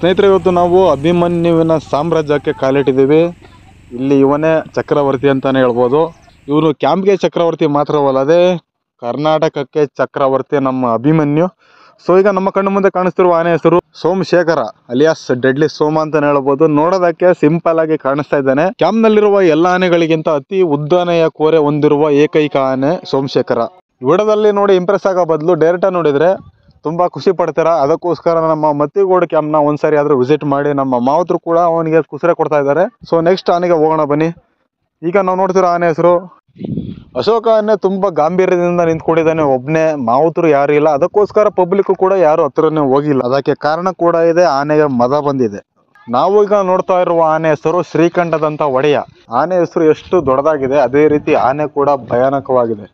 ಸ್ನೇಹಿತರೆ, ಇವತ್ತು ನಾವು ಅಭಿಮನ್ಯುವಿನ ಸಾಮ್ರಾಜ್ಯಕ್ಕೆ ಕಾಲಿಟ್ಟಿದ್ದೀವಿ. ಇಲ್ಲಿ ಇವನೇ ಚಕ್ರವರ್ತಿ ಅಂತಾನೆ ಹೇಳ್ಬೋದು. ಇವನು ಕ್ಯಾಂಪ್ಗೆ ಚಕ್ರವರ್ತಿ ಮಾತ್ರವಲ್ಲದೆ ಕರ್ನಾಟಕಕ್ಕೆ ಚಕ್ರವರ್ತಿ ನಮ್ಮ ಅಭಿಮನ್ಯು. ಸೊ ಈಗ ನಮ್ಮ ಕಣ್ಣು ಮುಂದೆ ಕಾಣಿಸ್ತಿರುವ ಆನೆ ಹೆಸರು ಸೋಮಶೇಖರ ಅಲಿಯಾಸ್ ಡೆಡ್ಲಿ ಸೋಮ ಅಂತಾನೆ ಹೇಳ್ಬೋದು. ನೋಡೋದಕ್ಕೆ ಸಿಂಪಲ್ ಆಗಿ ಕಾಣಿಸ್ತಾ ಇದ್ದಾನೆ. ಕ್ಯಾಂಪ್ ನಲ್ಲಿರುವ ಎಲ್ಲ ಆನೆಗಳಿಗಿಂತ ಅತಿ ಉದ್ದನೆಯ ಕೋರೆ ಹೊಂದಿರುವ ಏಕೈಕ ಆನೆ ಸೋಮಶೇಖರ. ವಿಡಿಯೋದಲ್ಲಿ ನೋಡಿ ಇಂಪ್ರೆಸ್ ಆಗೋ ಬದಲು ಡೈರೆಕ್ಟ್ ನೋಡಿದ್ರೆ ತುಂಬಾ ಖುಷಿ ಪಡ್ತೀರಾ. ಅದಕ್ಕೋಸ್ಕರ ನಮ್ಮ ಮತ್ತಿಗೋಡು ಕ್ಯಾಂಪ್ನ ಒಂದ್ಸರಿ ಆದ್ರೂ ವಿಸಿಟ್ ಮಾಡಿ. ನಮ್ಮ ಮಾವತರು ಕೂಡ ಅವನಿಗೆ ಕುಸರೆ ಕೊಡ್ತಾ ಇದ್ದಾರೆ. ಸೊ ನೆಕ್ಸ್ಟ್ ಆನೆಗೆ ಹೋಗೋಣ ಬನ್ನಿ. ಈಗ ನಾವು ನೋಡ್ತಿರೋ ಆನೆ ಹೆಸರು ಅಶೋಕ. ಆನೆ ತುಂಬಾ ಗಾಂಭೀರ್ಯದಿಂದ ನಿಂತ್ಕೊಂಡಿದ್ದಾನೆ. ಒಬ್ನೇ, ಮಾವತರು ಯಾರು ಇಲ್ಲ. ಅದಕ್ಕೋಸ್ಕರ ಪಬ್ಲಿಕ್ ಕೂಡ ಯಾರು ಹತ್ರನೇ ಹೋಗಿಲ್ಲ. ಅದಕ್ಕೆ ಕಾರಣ ಕೂಡ ಇದೆ, ಆನೆಗೆ ಮದ ಬಂದಿದೆ. ನಾವು ಈಗ ನೋಡ್ತಾ ಇರುವ ಆನೆ ಹೆಸರು ಶ್ರೀಕಂಠದಂತ ಒಡೆಯ. ಆನೆ ಹೆಸರು ಎಷ್ಟು ದೊಡ್ಡದಾಗಿದೆ, ಅದೇ ರೀತಿ ಆನೆ ಕೂಡ ಭಯಾನಕವಾಗಿದೆ.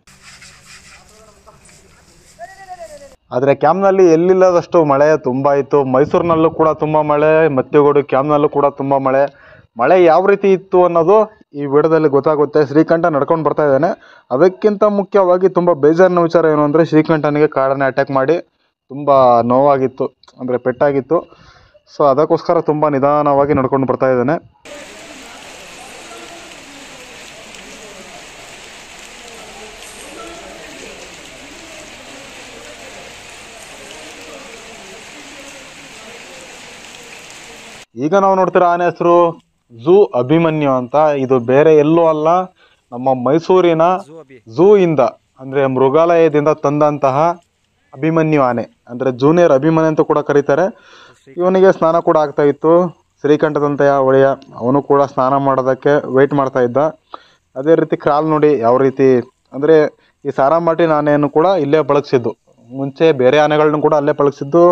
ಆದರೆ ಕ್ಯಾಂಪ್ನಲ್ಲಿ ಎಲ್ಲಿಲ್ಲದಷ್ಟು ಮಳೆ ತುಂಬ ಇತ್ತು. ಮೈಸೂರಿನಲ್ಲೂ ಕೂಡ ತುಂಬ ಮಳೆ, ಮತ್ತಿಗೋಡು ಕ್ಯಾಂಪ್ನಲ್ಲೂ ಕೂಡ ತುಂಬ ಮಳೆ ಯಾವ ರೀತಿ ಇತ್ತು ಅನ್ನೋದು ಈ ವಿಡಿಯೋದಲ್ಲಿ ಗೊತ್ತಾಗುತ್ತೆ. ಶ್ರೀಕಂಠ ನಡ್ಕೊಂಡು ಬರ್ತಾ ಇದ್ದಾನೆ. ಅದಕ್ಕಿಂತ ಮುಖ್ಯವಾಗಿ ತುಂಬ ಬೇಜಾರಿನ ವಿಚಾರ ಏನು ಅಂದರೆ, ಶ್ರೀಕಂಠನಿಗೆ ಕಾಡಾನೆ ಅಟ್ಯಾಕ್ ಮಾಡಿ ತುಂಬ ನೋವಾಗಿತ್ತು, ಅಂದರೆ ಪೆಟ್ಟಾಗಿತ್ತು. ಸೊ ಅದಕ್ಕೋಸ್ಕರ ತುಂಬ ನಿಧಾನವಾಗಿ ನಡ್ಕೊಂಡು ಬರ್ತಾ ಇದ್ದಾನೆ. ಈಗ ನಾವು ನೋಡ್ತಿರೋ ಆನೆ ಹೆಸರು ಝೂ ಅಭಿಮನ್ಯು ಅಂತ. ಇದು ಬೇರೆ ಎಲ್ಲೂ ಅಲ್ಲ, ನಮ್ಮ ಮೈಸೂರಿನ ಝೂ ಇಂದ ಅಂದ್ರೆ ಮೃಗಾಲಯದಿಂದ ತಂದಂತಹ ಅಭಿಮನ್ಯು ಆನೆ. ಅಂದ್ರೆ ಜೂನಿಯರ್ ಅಭಿಮನ್ಯು ಅಂತ ಕೂಡ ಕರೀತಾರೆ. ಇವನಿಗೆ ಸ್ನಾನ ಕೂಡ ಆಗ್ತಾ ಇತ್ತು. ಶ್ರೀಕಂಠದಂತೆಯ ಒಡೆಯ ಅವನು ಕೂಡ ಸ್ನಾನ ಮಾಡೋದಕ್ಕೆ ವೆಯ್ಟ್ ಮಾಡ್ತಾ ಇದ್ದ. ಅದೇ ರೀತಿ ಕ್ರಾಲ್ ನೋಡಿ ಯಾವ ರೀತಿ ಅಂದ್ರೆ, ಈ ಸಾರಾಮಾಟಿನ ಆನೆಯನ್ನು ಕೂಡ ಇಲ್ಲೇ ಬಳಸಿದ್ದು. ಮುಂಚೆ ಬೇರೆ ಆನೆಗಳನ್ನ ಕೂಡ ಅಲ್ಲೇ ಬಳಸಿದ್ದು.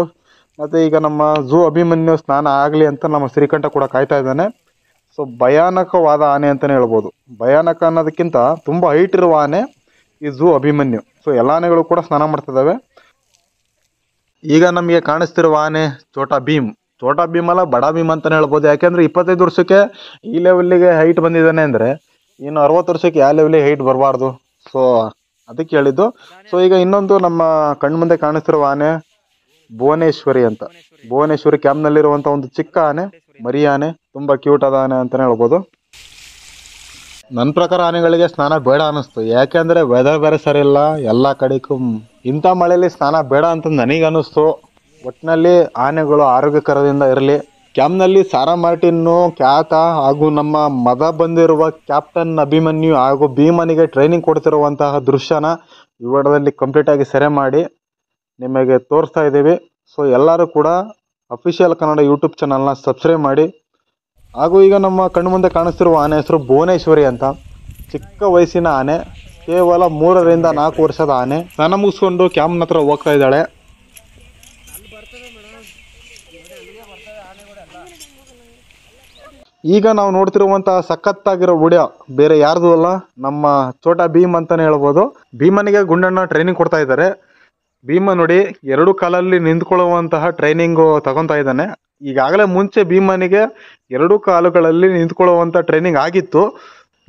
ಮತ್ತು ಈಗ ನಮ್ಮ ಝೂ ಅಭಿಮನ್ಯು ಸ್ನಾನ ಆಗಲಿ ಅಂತ ನಮ್ಮ ಶ್ರೀಕಂಠ ಕೂಡ ಕಾಯ್ತಾ ಇದ್ದಾನೆ. ಸೊ ಭಯಾನಕವಾದ ಆನೆ ಅಂತಲೇ ಹೇಳ್ಬೋದು. ಭಯಾನಕ ಅನ್ನೋದಕ್ಕಿಂತ ತುಂಬ ಹೈಟ್ ಇರುವ ಆನೆ ಈ ಝೂ ಅಭಿಮನ್ಯು. ಸೊ ಎಲ್ಲ ಆನೆಗಳು ಕೂಡ ಸ್ನಾನ ಮಾಡ್ತಿದ್ದಾವೆ. ಈಗ ನಮಗೆ ಕಾಣಿಸ್ತಿರುವ ಆನೆ ಛೋಟಾ ಭೀಮ್. ಛೋಟಾ ಭೀಮ್ ಅಲ್ಲ, ಬಡ ಭೀಮ್ ಅಂತಲೇ ಹೇಳ್ಬೋದು. ಯಾಕೆಂದರೆ 25 ವರ್ಷಕ್ಕೆ ಈ ಲೆವೆಲ್ಲಿಗೆ ಹೈಟ್ ಬಂದಿದ್ದಾನೆ ಅಂದರೆ ಇನ್ನು 60 ವರ್ಷಕ್ಕೆ ಯಾವ ಲೆವೆಲಿಗೆ ಹೈಟ್ ಬರಬಾರ್ದು. ಸೊ ಅದಕ್ಕೆ ಹೇಳಿದ್ದು. ಸೊ ಈಗ ಇನ್ನೊಂದು ನಮ್ಮ ಕಣ್ಮುಂದೆ ಕಾಣಿಸ್ತಿರುವ ಆನೆ ಭುವನೇಶ್ವರಿ ಅಂತ. ಭುವನೇಶ್ವರಿ ಕ್ಯಾಂಪ್ನಲ್ಲಿರುವಂಥ ಒಂದು ಚಿಕ್ಕ ಆನೆ, ಮರಿ ಆನೆ, ತುಂಬ ಕ್ಯೂಟ್ ಆದ ಆನೆ ಅಂತಲೇ ಹೇಳ್ಬೋದು. ನನ್ನ ಪ್ರಕಾರ ಆನೆಗಳಿಗೆ ಸ್ನಾನ ಬೇಡ ಅನ್ನಿಸ್ತು. ಯಾಕೆಂದರೆ ವೆದರ್ ಬೇರೆ ಸರಿ ಇಲ್ಲ ಎಲ್ಲ ಕಡೆಗೂ. ಇಂಥ ಮಳೆಯಲ್ಲಿ ಸ್ನಾನ ಬೇಡ ಅಂತ ನನಗೆ ಅನ್ನಿಸ್ತು. ಒಟ್ಟಿನಲ್ಲಿ ಆನೆಗಳು ಆರೋಗ್ಯಕರದಿಂದ ಇರಲಿ. ಕ್ಯಾಂಪ್ನಲ್ಲಿ ಸಾರಾ ಮಾರ್ಟಿನ್ನು, ಖ್ಯಾತ ಹಾಗೂ ನಮ್ಮ ಮದ ಬಂದಿರುವ ಕ್ಯಾಪ್ಟನ್ ಅಭಿಮನ್ಯು ಹಾಗೂ ಭೀಮನಿಗೆ ಟ್ರೈನಿಂಗ್ ಕೊಡ್ತಿರುವಂತಹ ದೃಶ್ಯನ ಈ ವಿಡಿಯೋದಲ್ಲಿ ಕಂಪ್ಲೀಟಾಗಿ ಸೆರೆ ಮಾಡಿ ನಿಮಗೆ ತೋರಿಸ್ತಾ ಇದ್ದೀವಿ. ಸೊ ಎಲ್ಲರೂ ಕೂಡ ಅಫಿಷಿಯಲ್ ಕನ್ನಡ ಯೂಟ್ಯೂಬ್ ಚಾನಲ್ನ ಸಬ್ಸ್ಕ್ರೈಬ್ ಮಾಡಿ. ಹಾಗೂ ಈಗ ನಮ್ಮ ಕಣ್ಣು ಮುಂದೆ ಕಾಣಿಸ್ತಿರುವ ಆನೆ ಹೆಸರು ಭುವನೇಶ್ವರಿ ಅಂತ. ಚಿಕ್ಕ ವಯಸ್ಸಿನ ಆನೆ, ಕೇವಲ 3 ರಿಂದ 4 ವರ್ಷದ ಆನೆ. ಸ್ನಾನ ಮುಗಿಸ್ಕೊಂಡು ಕ್ಯಾಂಪ್ನ ಹತ್ರ ಹೋಗ್ತಾ ಇದ್ದಾಳೆ. ಈಗ ನಾವು ನೋಡ್ತಿರುವಂತಹ ಸಖತ್ತಾಗಿರೋ ವಿಡಿಯೋ ಬೇರೆ ಯಾರ್ದು ಅಲ್ಲ, ನಮ್ಮ ಛೋಟಾ ಭೀಮ್ ಅಂತಾನೆ ಹೇಳ್ಬೋದು. ಭೀಮನಿಗೆ ಗುಂಡಣ್ಣ ಟ್ರೈನಿಂಗ್ ಕೊಡ್ತಾ ಇದ್ದಾರೆ. ಭೀಮ ನೋಡಿ 2 ಕಾಲಲ್ಲಿ ನಿಂತ್ಕೊಳ್ಳುವಂತಹ ಟ್ರೈನಿಂಗು ತಗೊತಾ ಇದ್ದಾನೆ. ಈಗಾಗಲೇ ಮುಂಚೆ ಭೀಮನಿಗೆ 2 ಕಾಲುಗಳಲ್ಲಿ ನಿಂತ್ಕೊಳ್ಳುವಂಥ ಟ್ರೈನಿಂಗ್ ಆಗಿತ್ತು.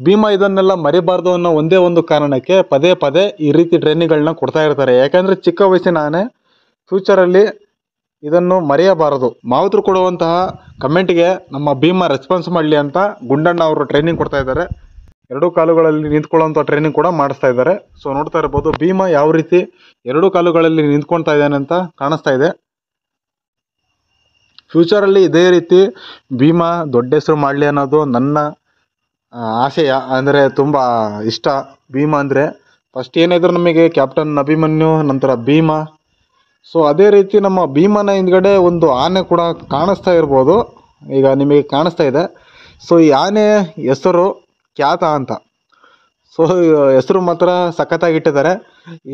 ಭೀಮ ಇದನ್ನೆಲ್ಲ ಮರಿಬಾರ್ದು ಅನ್ನೋ ಒಂದೇ ಒಂದು ಕಾರಣಕ್ಕೆ ಪದೇ ಪದೇ ಈ ರೀತಿ ಟ್ರೈನಿಂಗ್ಗಳನ್ನ ಕೊಡ್ತಾ ಇರ್ತಾರೆ. ಯಾಕಂದರೆ ಚಿಕ್ಕ ವಯಸ್ಸಿನ ಆನೆ, ಫ್ಯೂಚರಲ್ಲಿ ಇದನ್ನು ಮರೆಯಬಾರದು. ಮಾವತರು ಕೊಡುವಂತಹ ಕಮೆಂಟ್ಗೆ ನಮ್ಮ ಭೀಮ ರೆಸ್ಪಾನ್ಸ್ ಮಾಡಲಿ ಅಂತ ಗುಂಡಣ್ಣ ಅವರು ಟ್ರೈನಿಂಗ್ ಕೊಡ್ತಾ ಇದ್ದಾರೆ. 2 ಕಾಲುಗಳಲ್ಲಿ ನಿಂತ್ಕೊಳ್ಳುವಂಥ ಟ್ರೈನಿಂಗ್ ಕೂಡ ಮಾಡಿಸ್ತಾ ಇದ್ದಾರೆ. ಸೊ ನೋಡ್ತಾ ಇರ್ಬೋದು ಭೀಮ ಯಾವ ರೀತಿ 2 ಕಾಲುಗಳಲ್ಲಿ ನಿಂತ್ಕೊಳ್ತಾ ಇದ್ದಾನೆ ಅಂತ ಕಾಣಿಸ್ತಾ ಇದೆ. ಫ್ಯೂಚರಲ್ಲಿ ಇದೇ ರೀತಿ ಭೀಮ ದೊಡ್ಡ ಹೆಸರು ಮಾಡಲಿ ಅನ್ನೋದು ನನ್ನ ಆಶಯ. ಅಂದರೆ ತುಂಬ ಇಷ್ಟ ಭೀಮ ಅಂದರೆ. ಫಸ್ಟ್ ಏನಿದ್ರು ನಮಗೆ ಕ್ಯಾಪ್ಟನ್ ಅಭಿಮನ್ಯು, ನಂತರ ಭೀಮ. ಸೊ ಅದೇ ರೀತಿ ನಮ್ಮ ಭೀಮನ ಹಿಂದ್ಗಡೆ ಒಂದು ಆನೆ ಕೂಡ ಕಾಣಿಸ್ತಾ ಇರ್ಬೋದು. ಈಗ ನಿಮಗೆ ಕಾಣಿಸ್ತಾ ಇದೆ. ಸೊ ಈ ಆನೆ ಹೆಸರು ಖ್ಯಾತ ಅಂತ. ಸೊ ಹೆಸರು ಮಾತ್ರ ಸಖತ್ತಾಗಿಟ್ಟಿದ್ದಾರೆ.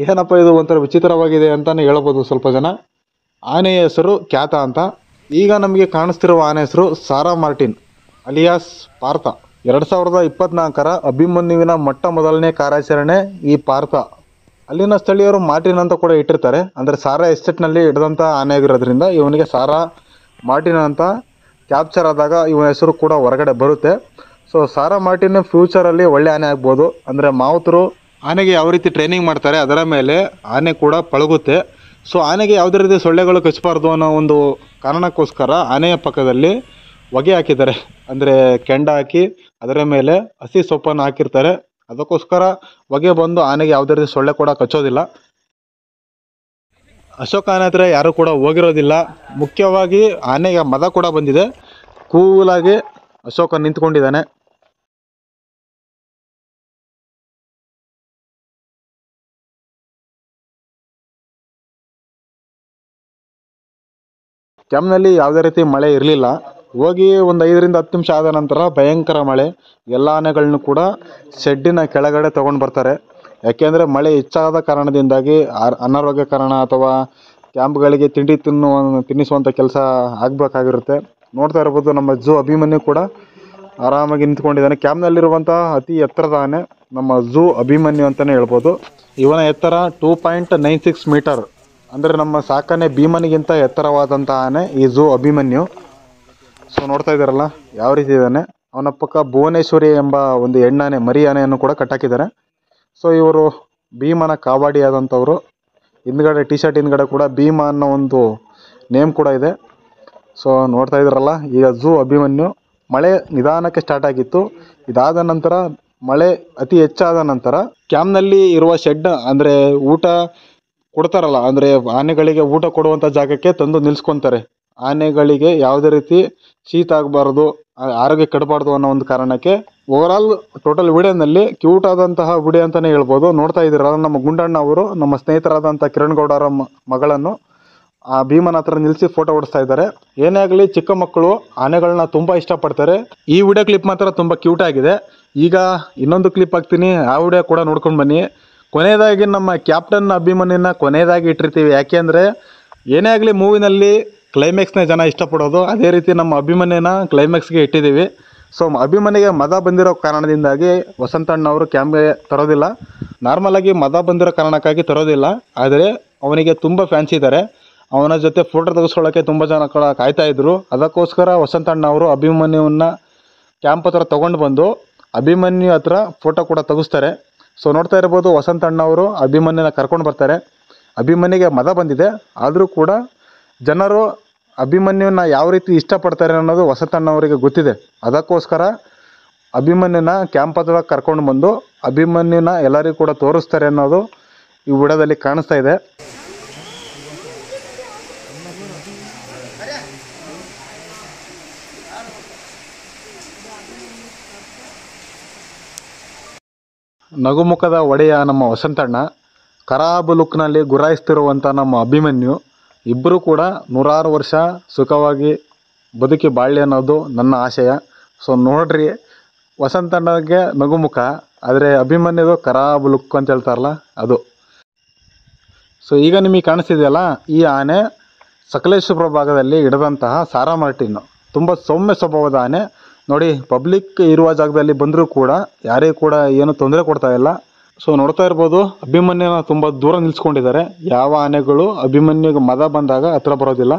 ಏನಪ್ಪ ಇದು ಒಂಥರ ವಿಚಿತ್ರವಾಗಿದೆ ಅಂತಲೇ ಹೇಳ್ಬೋದು ಸ್ವಲ್ಪ ಜನ. ಆನೆಯ ಹೆಸರು ಖ್ಯಾತ ಅಂತ. ಈಗ ನಮಗೆ ಕಾಣಿಸ್ತಿರುವ ಆನೆ ಹೆಸರು ಸಾರಾ ಮಾರ್ಟಿನ್ ಅಲಿಯಾಸ್ ಪಾರ್ಥ. 2024ರ ಅಭಿಮನ್ಯುವಿನ ಮೊದಲನೇ ಕಾರ್ಯಾಚರಣೆ ಈ ಪಾರ್ಥ. ಅಲ್ಲಿನ ಸ್ಥಳೀಯರು ಮಾರ್ಟಿನ್ ಅಂತ ಕೂಡ ಇಟ್ಟಿರ್ತಾರೆ. ಅಂದರೆ ಸಾರಾ ಎಸ್ಟೇಟ್ನಲ್ಲಿ ಹಿಡಿದಂಥ ಆನೆ ಆಗಿರೋದ್ರಿಂದ ಇವನಿಗೆ ಸಾರಾ ಮಾರ್ಟಿನ್ ಅಂತ ಕ್ಯಾಪ್ಚರ್ ಆದಾಗ ಇವನ ಹೆಸರು ಕೂಡ ಹೊರಗಡೆ ಬರುತ್ತೆ. ಸೊ ಸಾರಾ ಮಾರ್ಟಿನ್ ಫ್ಯೂಚರಲ್ಲಿ ಒಳ್ಳೆ ಆನೆ ಆಗ್ಬೋದು. ಅಂದರೆ ಮಾವತರು ಆನೆಗೆ ಯಾವ ರೀತಿ ಟ್ರೈನಿಂಗ್ ಮಾಡ್ತಾರೆ ಅದರ ಮೇಲೆ ಆನೆ ಕೂಡ ಪಳಗುತ್ತೆ. ಸೊ ಆನೆಗೆ ಯಾವುದೇ ರೀತಿ ಸೊಳ್ಳೆಗಳು ಕಚ್ಚಬಾರ್ದು ಅನ್ನೋ ಒಂದು ಕಾರಣಕ್ಕೋಸ್ಕರ ಆನೆಯ ಪಕ್ಕದಲ್ಲಿ ಹೊಗೆ ಹಾಕಿದ್ದಾರೆ. ಅಂದರೆ ಕೆಂಡ ಹಾಕಿ ಅದರ ಮೇಲೆ ಹಸಿ ಸೊಪ್ಪನ್ನು ಹಾಕಿರ್ತಾರೆ. ಅದಕ್ಕೋಸ್ಕರ ಹೊಗೆ ಬಂದು ಆನೆಗೆ ಯಾವುದೇ ರೀತಿ ಸೊಳ್ಳೆ ಕೂಡ ಕಚ್ಚೋದಿಲ್ಲ. ಅಶೋಕ ಆನೆ ಹತ್ರ ಯಾರೂ ಕೂಡ ಹೋಗಿರೋದಿಲ್ಲ. ಮುಖ್ಯವಾಗಿ ಆನೆಗೆ ಮದ ಕೂಡ ಬಂದಿದೆ. ಕೂಲಾಗಿ ಅಶೋಕ ನಿಂತ್ಕೊಂಡಿದ್ದಾನೆ. ಕ್ಯಾಂಪ್ನಲ್ಲಿ ಯಾವುದೇ ರೀತಿ ಮಳೆ ಇರಲಿಲ್ಲ. ಹೋಗಿ ಒಂದು 5ರಿಂದ 10 ನಿಮಿಷ ಆದ ನಂತರ ಭಯಂಕರ ಮಳೆ. ಎಲ್ಲ ಆನೆಗಳನ್ನು ಕೂಡ ಶೆಡ್ಡಿನ ಕೆಳಗಡೆ ತೊಗೊಂಡು ಬರ್ತಾರೆ. ಯಾಕೆಂದರೆ ಮಳೆ ಹೆಚ್ಚಾದ ಕಾರಣದಿಂದಾಗಿ ಅನಾರೋಗ್ಯ ಕಾರಣ ಅಥವಾ ಕ್ಯಾಂಪ್ಗಳಿಗೆ ತಿನ್ನಿಸುವಂಥ ಕೆಲಸ ಆಗಬೇಕಾಗಿರುತ್ತೆ. ನೋಡ್ತಾ ಇರ್ಬೋದು, ನಮ್ಮ ಝೂ ಅಭಿಮನ್ಯು ಕೂಡ ಆರಾಮಾಗಿ ನಿಂತ್ಕೊಂಡಿದ್ದಾನೆ. ಕ್ಯಾಂಪ್ನಲ್ಲಿರುವಂತಹ ಅತಿ ಎತ್ತರದ ಆನೆ ನಮ್ಮ ಝೂ ಅಭಿಮನ್ಯು ಅಂತಲೇ ಹೇಳ್ಬೋದು. ಇವನ ಎತ್ತರ 2.96 ಮೀಟರ್. ಅಂದರೆ ನಮ್ಮ ಸಾಕನೆ ಭೀಮನಿಗಿಂತ ಎತ್ತರವಾದಂಥ ಆನೆ ಈ ಝೂ ಅಭಿಮನ್ಯು. ಸೊ ನೋಡ್ತಾ ಇದ್ದಾರಲ್ಲ ಯಾವ ರೀತಿ ಇದ್ದಾನೆ. ಅವನ ಪಕ್ಕ ಭುವನೇಶ್ವರಿ ಎಂಬ ಒಂದು ಹೆಣ್ಣಾನೆ, ಮರಿ ಆನೆಯನ್ನು ಕೂಡ ಕಟ್ಟಾಕಿದ್ದಾರೆ. ಸೊ ಇವರು ಭೀಮನ ಕಾವಾಡಿ ಆದಂಥವ್ರು. ಹಿಂದ್ಗಡೆ ಟಿ ಶರ್ಟ್ ಹಿಂದ್ಗಡೆ ಕೂಡ ಭೀಮ ಅನ್ನೋ ಒಂದು ನೇಮ್ ಕೂಡ ಇದೆ. ಸೊ ನೋಡ್ತಾ ಇದ್ದಾರಲ್ಲ, ಈಗ ಝೂ ಅಭಿಮನ್ಯು. ಮಳೆ ನಿಧಾನಕ್ಕೆ ಸ್ಟಾರ್ಟ್ ಆಗಿತ್ತು. ಇದಾದ ನಂತರ ಮಳೆ ಅತಿ ಹೆಚ್ಚಾದ ನಂತರ ಕ್ಯಾಂಪ್ನಲ್ಲಿ ಇರುವ ಶೆಡ್, ಅಂದರೆ ಊಟ ಕೊಡ್ತಾರಲ್ಲ, ಅಂದರೆ ಆನೆಗಳಿಗೆ ಊಟ ಕೊಡುವಂಥ ಜಾಗಕ್ಕೆ ತಂದು ನಿಲ್ಲಿಸ್ಕೊತಾರೆ. ಆನೆಗಳಿಗೆ ಯಾವುದೇ ರೀತಿ ಶೀತ ಆಗಬಾರ್ದು, ಆರೋಗ್ಯ ಕೆಡಬಾರ್ದು ಅನ್ನೋ ಒಂದು ಕಾರಣಕ್ಕೆ. ಓವರಾಲ್ ಟೋಟಲ್ ವಿಡಿಯೋನಲ್ಲಿ ಕ್ಯೂಟ್ ಆದಂತಹ ವಿಡಿಯೋ ಅಂತಲೇ ಹೇಳ್ಬೋದು. ನೋಡ್ತಾ ಇದ್ದೀರಲ್ಲ, ನಮ್ಮ ಗುಂಡಣ್ಣ ಅವರು ನಮ್ಮ ಸ್ನೇಹಿತರಾದಂಥ ಕಿರಣ್ ಗೌಡರ ಮಗಳನ್ನು ಆ ಭೀಮನ ಹತ್ರ ನಿಲ್ಲಿಸಿ ಫೋಟೋ ಹೊಡಿಸ್ತಾ ಇದ್ದಾರೆ. ಏನೇ ಆಗಲಿ, ಚಿಕ್ಕ ಮಕ್ಕಳು ಆನೆಗಳನ್ನ ತುಂಬ ಇಷ್ಟಪಡ್ತಾರೆ. ಈ ವಿಡಿಯೋ ಕ್ಲಿಪ್ ಮಾತ್ರ ತುಂಬ ಕ್ಯೂಟ್ ಆಗಿದೆ. ಈಗ ಇನ್ನೊಂದು ಕ್ಲಿಪ್ ಹಾಕ್ತೀನಿ, ಆ ವಿಡಿಯೋ ಕೂಡ ನೋಡ್ಕೊಂಡು ಬನ್ನಿ. ಕೊನೆಯದಾಗಿ ನಮ್ಮ ಕ್ಯಾಪ್ಟನ್ ಅಭಿಮನ್ಯುನ ಕೊನೆಯದಾಗಿ ಇಟ್ಟಿರ್ತೀವಿ. ಯಾಕೆಂದರೆ ಏನೇ ಆಗಲಿ ಮೂವಿನಲ್ಲಿ ಕ್ಲೈಮ್ಯಾಕ್ಸ್ನ ಜನ ಇಷ್ಟಪಡೋದು. ಅದೇ ರೀತಿ ನಮ್ಮ ಅಭಿಮನ್ಯುನ ಕ್ಲೈಮ್ಯಾಕ್ಸ್ಗೆ ಇಟ್ಟಿದ್ದೀವಿ. ಸೊ ಅಭಿಮನ್ಯುಗೆ ಮದ ಬಂದಿರೋ ಕಾರಣದಿಂದಾಗಿ ವಸಂತಣ್ಣವರು ಕ್ಯಾಂಪ್ಗೆ ತರೋದಿಲ್ಲ. ನಾರ್ಮಲಾಗಿ ಮದ ಬಂದಿರೋ ಕಾರಣಕ್ಕಾಗಿ ತರೋದಿಲ್ಲ. ಆದರೆ ಅವನಿಗೆ ತುಂಬ ಫ್ಯಾನ್ಸ್ ಇದ್ದಾರೆ. ಅವನ ಜೊತೆ ಫೋಟೋ ತೆಗೆಸ್ಕೊಳ್ಳೋಕ್ಕೆ ತುಂಬ ಜನ ಕಾಯ್ತಾ ಇದ್ದರು. ಅದಕ್ಕೋಸ್ಕರ ವಸಂತಣ್ಣ ಅವರು ಅಭಿಮನ್ಯುವನ್ನ ಕ್ಯಾಂಪ್ ಹತ್ರ ತೊಗೊಂಡು ಬಂದು ಅಭಿಮನ್ಯು ಹತ್ರ ಫೋಟೋ ಕೂಡ ತೆಗೆಸ್ತಾರೆ. ಸೊ ನೋಡ್ತಾ ಇರ್ಬೋದು, ವಸಂತಣ್ಣ ಅವರು ಅಭಿಮನ್ಯುನ ಕರ್ಕೊಂಡು ಬರ್ತಾರೆ. ಅಭಿಮನ್ಯುಗೆ ಮದ ಬಂದಿದೆ, ಆದರೂ ಕೂಡ ಜನರು ಅಭಿಮನ್ಯುನ ಯಾವ ರೀತಿ ಇಷ್ಟಪಡ್ತಾರೆ ಅನ್ನೋದು ವಸಂತಣ್ಣವರಿಗೆ ಗೊತ್ತಿದೆ. ಅದಕ್ಕೋಸ್ಕರ ಅಭಿಮನ್ಯುನ ಕ್ಯಾಂಪ್ ಹತ್ರ ಕರ್ಕೊಂಡು ಬಂದು ಅಭಿಮನ್ಯುನ ಎಲ್ಲರಿಗೂ ಕೂಡ ತೋರಿಸ್ತಾರೆ ಅನ್ನೋದು ಈ ವಿಡಿಯೋದಲ್ಲಿ ಕಾಣಿಸ್ತಾ ಇದೆ. ನಗುಮುಖದ ಒಡೆಯ ನಮ್ಮ ವಸಂತಣ್ಣ, ಖರಾಬು ಲುಕ್ನಲ್ಲಿ ಗುರಾಯಿಸ್ತಿರುವಂಥ ನಮ್ಮ ಅಭಿಮನ್ಯು, ಇಬ್ಬರು ಕೂಡ 100 ವರ್ಷ ಸುಖವಾಗಿ ಬದುಕಿ ಬಾಳ್ಲಿ ಅನ್ನೋದು ನನ್ನ ಆಶಯ. ಸೊ ನೋಡ್ರಿ, ವಸಂತಣ್ಣಗೆ ನಗುಮುಖ, ಆದರೆ ಅಭಿಮನ್ಯುದು ಖರಾಬು ಲುಕ್ ಅಂತ ಹೇಳ್ತಾರಲ್ಲ ಅದು. ಸೊ ಈಗ ನಿಮಗೆ ಕಾಣಿಸ್ತಿದೆಯಲ್ಲ, ಈ ಆನೆ ಸಕಲೇಶಪುರ ಭಾಗದಲ್ಲಿ ಹಿಡಿದಂತಹ ಸಾರಾ ಮಾರ್ಟಿನ್. ತುಂಬ ಸೌಮ್ಯ ಸ್ವಭಾವದ ಆನೆ. ನೋಡಿ, ಪಬ್ಲಿಕ್ ಇರುವ ಜಾಗದಲ್ಲಿ ಬಂದರೂ ಕೂಡ ಯಾರಿಗೂ ಕೂಡ ಏನು ತೊಂದರೆ ಕೊಡ್ತಾ ಇಲ್ಲ. ಸೊ ನೋಡ್ತಾ ಇರ್ಬೋದು, ಅಭಿಮನ್ಯುನ ತುಂಬ ದೂರ ನಿಲ್ಲಿಸ್ಕೊಂಡಿದ್ದಾರೆ. ಯಾವ ಆನೆಗಳು ಅಭಿಮನ್ಯುಗೆ ಮದ ಬಂದಾಗ ಹತ್ರ ಬರೋದಿಲ್ಲ.